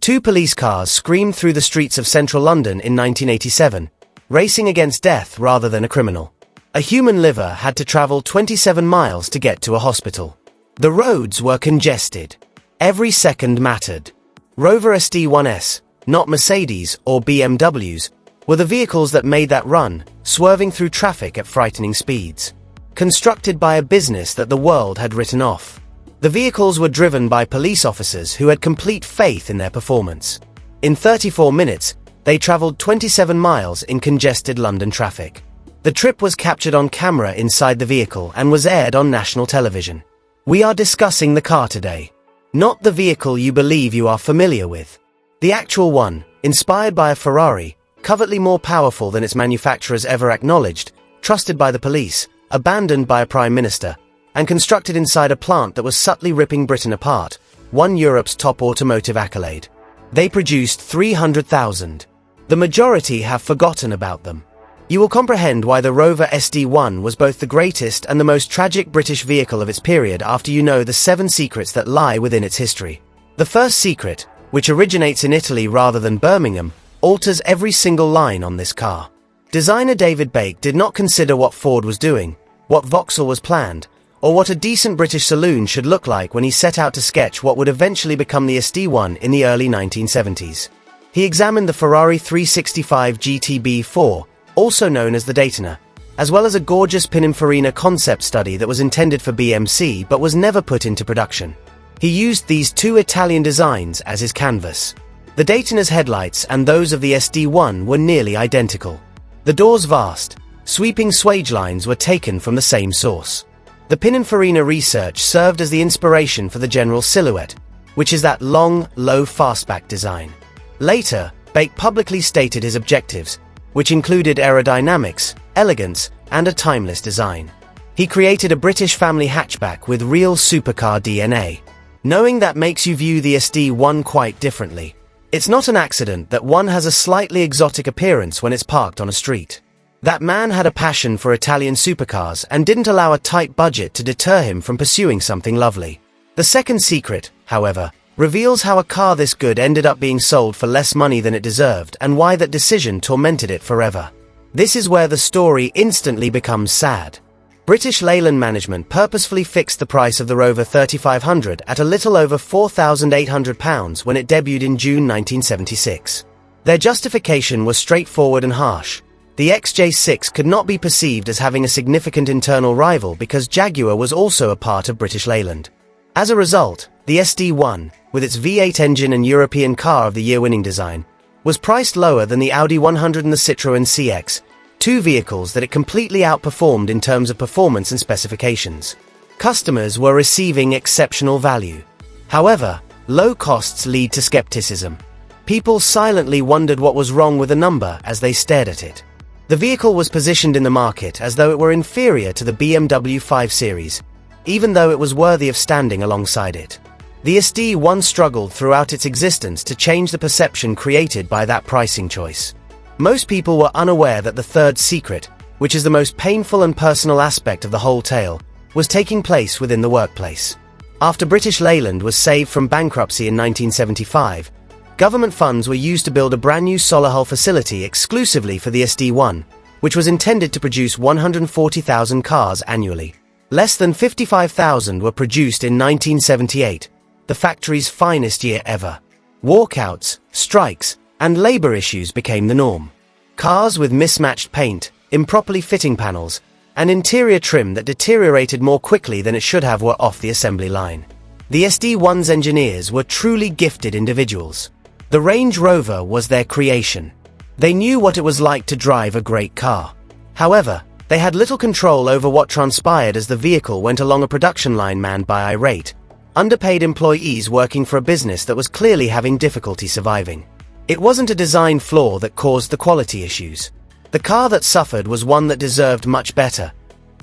Two police cars screamed through the streets of central London in 1987, racing against death rather than a criminal. A human liver had to travel 27 miles to get to a hospital. The roads were congested. Every second mattered. Rover SD1s, not Mercedes or BMWs, were the vehicles that made that run, swerving through traffic at frightening speeds. Constructed by a business that the world had written off. The vehicles were driven by police officers who had complete faith in their performance. In 34 minutes, they traveled 27 miles in congested London traffic. The trip was captured on camera inside the vehicle and was aired on national television. We are discussing the car today. Not the vehicle you believe you are familiar with. The actual one, inspired by a Ferrari, covertly more powerful than its manufacturers ever acknowledged, trusted by the police, abandoned by a prime minister, and constructed inside a plant that was subtly ripping Britain apart, won Europe's top automotive accolade. They produced 300,000. The majority have forgotten about them. You will comprehend why the Rover SD1 was both the greatest and the most tragic British vehicle of its period after you know the 7 secrets that lie within its history. The first secret, which originates in Italy rather than Birmingham, alters every single line on this car. Designer David Bake did not consider what Ford was doing, what Vauxhall was planned, or what a decent British saloon should look like when he set out to sketch what would eventually become the SD1 in the early 1970s. He examined the Ferrari 365 GTB4, also known as the Daytona, as well as a gorgeous Pininfarina concept study that was intended for BMC but was never put into production. He used these 2 Italian designs as his canvas. The Daytona's headlights and those of the SD1 were nearly identical. The door's vast, sweeping swage lines were taken from the same source. The Pininfarina research served as the inspiration for the general silhouette, which is that long, low fastback design. Later, Bake publicly stated his objectives, which included aerodynamics, elegance, and a timeless design. He created a British family hatchback with real supercar DNA. Knowing that makes you view the SD1 quite differently. It's not an accident that one has a slightly exotic appearance when it's parked on a street. That man had a passion for Italian supercars and didn't allow a tight budget to deter him from pursuing something lovely. The second secret, however, reveals how a car this good ended up being sold for less money than it deserved and why that decision tormented it forever. This is where the story instantly becomes sad. British Leyland management purposefully fixed the price of the Rover 3500 at a little over £4,800 when it debuted in June 1976. Their justification was straightforward and harsh. The XJ6 could not be perceived as having a significant internal rival because Jaguar was also a part of British Leyland. As a result, the SD1, with its V8 engine and European Car of the Year winning design, was priced lower than the Audi 100 and the Citroën CX, 2 vehicles that it completely outperformed in terms of performance and specifications. Customers were receiving exceptional value. However, low costs lead to skepticism. People silently wondered what was wrong with the number as they stared at it. The vehicle was positioned in the market as though it were inferior to the BMW 5 Series, even though it was worthy of standing alongside it. The SD1 struggled throughout its existence to change the perception created by that pricing choice. Most people were unaware that the third secret, which is the most painful and personal aspect of the whole tale, was taking place within the workplace. After British Leyland was saved from bankruptcy in 1975, government funds were used to build a brand new Solihull facility exclusively for the SD1, which was intended to produce 140,000 cars annually. Less than 55,000 were produced in 1978, the factory's finest year ever. Walkouts, strikes, and labor issues became the norm. Cars with mismatched paint, improperly fitting panels, and interior trim that deteriorated more quickly than it should have were off the assembly line. The SD1's engineers were truly gifted individuals. The Range Rover was their creation. They knew what it was like to drive a great car. However, they had little control over what transpired as the vehicle went along a production line manned by irate, underpaid employees working for a business that was clearly having difficulty surviving. It wasn't a design flaw that caused the quality issues. The car that suffered was one that deserved much better.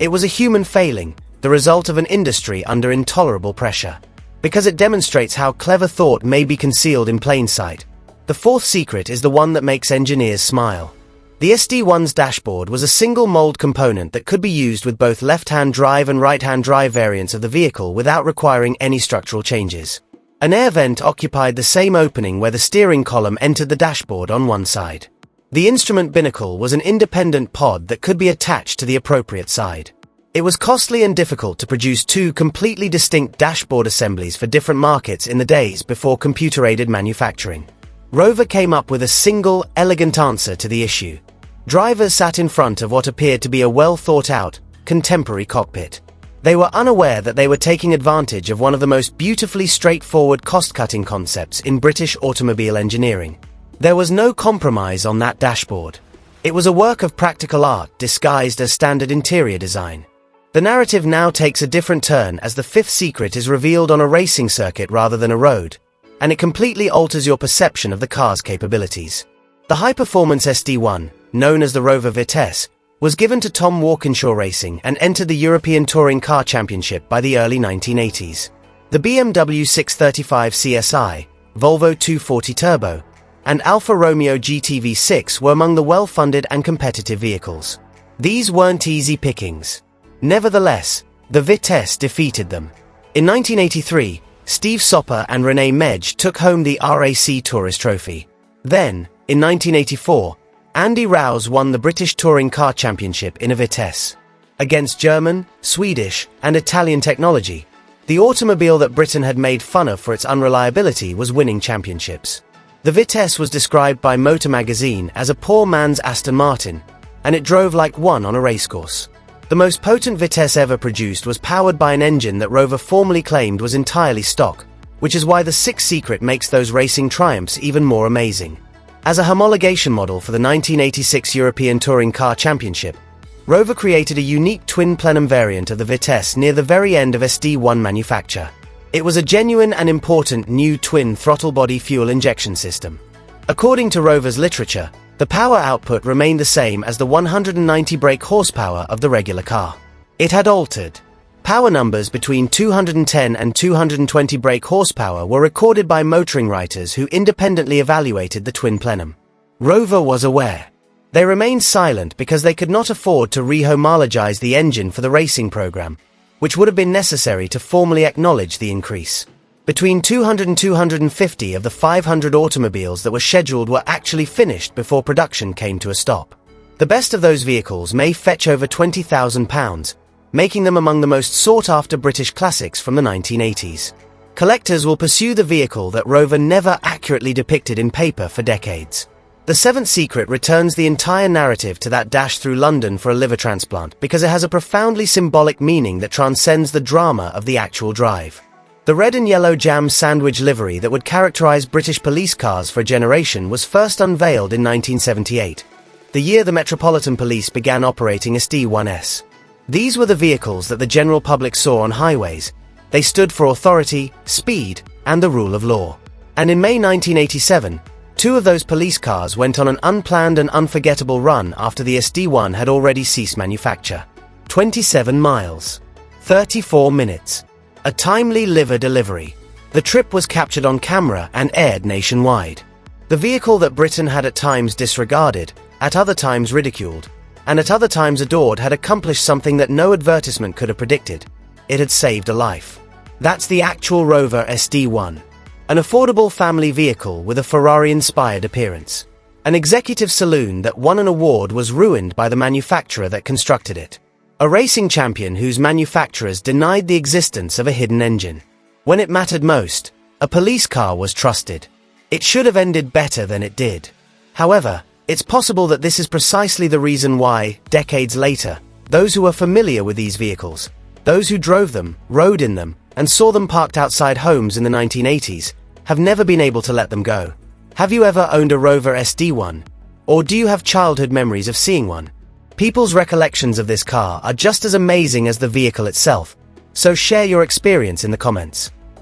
It was a human failing, the result of an industry under intolerable pressure. Because it demonstrates how clever thought may be concealed in plain sight. The fourth secret is the one that makes engineers smile. The SD1's dashboard was a single mold component that could be used with both left-hand drive and right-hand drive variants of the vehicle without requiring any structural changes. An air vent occupied the same opening where the steering column entered the dashboard on one side. The instrument binnacle was an independent pod that could be attached to the appropriate side. It was costly and difficult to produce two completely distinct dashboard assemblies for different markets in the days before computer-aided manufacturing. Rover came up with a single, elegant answer to the issue. Drivers sat in front of what appeared to be a well-thought-out, contemporary cockpit. They were unaware that they were taking advantage of one of the most beautifully straightforward cost-cutting concepts in British automobile engineering. There was no compromise on that dashboard. It was a work of practical art disguised as standard interior design. The narrative now takes a different turn as the fifth secret is revealed on a racing circuit rather than a road, and it completely alters your perception of the car's capabilities. The high-performance SD1, known as the Rover Vitesse, was given to Tom Walkinshaw Racing and entered the European Touring Car Championship by the early 1980s. The BMW 635 CSI, Volvo 240 Turbo, and Alfa Romeo GT V6 were among the well-funded and competitive vehicles. These weren't easy pickings. Nevertheless, the Vitesse defeated them. In 1983, Steve Sopper and René Medge took home the RAC Tourist Trophy. Then, in 1984, Andy Rouse won the British Touring Car Championship in a Vitesse. Against German, Swedish, and Italian technology, the automobile that Britain had made fun of for its unreliability was winning championships. The Vitesse was described by Motor Magazine as a poor man's Aston Martin, and it drove like one on a racecourse. The most potent Vitesse ever produced was powered by an engine that Rover formerly claimed was entirely stock, which is why the sixth secret makes those racing triumphs even more amazing. As a homologation model for the 1986 European Touring Car Championship, Rover created a unique twin plenum variant of the Vitesse near the very end of SD1 manufacture. It was a genuine and important new twin throttle body fuel injection system. According to Rover's literature, the power output remained the same as the 190 brake horsepower of the regular car. It had altered. Power numbers between 210 and 220 brake horsepower were recorded by motoring writers who independently evaluated the twin plenum. Rover was aware. They remained silent because they could not afford to re-homologize the engine for the racing program, which would have been necessary to formally acknowledge the increase. Between 200 and 250 of the 500 automobiles that were scheduled were actually finished before production came to a stop. The best of those vehicles may fetch over £20,000, making them among the most sought-after British classics from the 1980s. Collectors will pursue the vehicle that Rover never accurately depicted in paper for decades. The seventh secret returns the entire narrative to that dash through London for a liver transplant because it has a profoundly symbolic meaning that transcends the drama of the actual drive. The red and yellow jam sandwich livery that would characterize British police cars for a generation was first unveiled in 1978, the year the Metropolitan Police began operating SD1s. These were the vehicles that the general public saw on highways. They stood for authority, speed, and the rule of law. And in May 1987, two of those police cars went on an unplanned and unforgettable run after the SD1 had already ceased manufacture. 27 miles. 34 minutes. A timely liver delivery. The trip was captured on camera and aired nationwide. The vehicle that Britain had at times disregarded, at other times ridiculed, and at other times adored had accomplished something that no advertisement could have predicted. It had saved a life. That's the actual Rover SD1. An affordable family vehicle with a Ferrari-inspired appearance. An executive saloon that won an award was ruined by the manufacturer that constructed it. A racing champion whose manufacturers denied the existence of a hidden engine. When it mattered most, a police car was trusted. It should have ended better than it did. However, it's possible that this is precisely the reason why, decades later, those who were familiar with these vehicles, those who drove them, rode in them, and saw them parked outside homes in the 1980s, have never been able to let them go. Have you ever owned a Rover SD1? Or do you have childhood memories of seeing one? People's recollections of this car are just as amazing as the vehicle itself, so share your experience in the comments.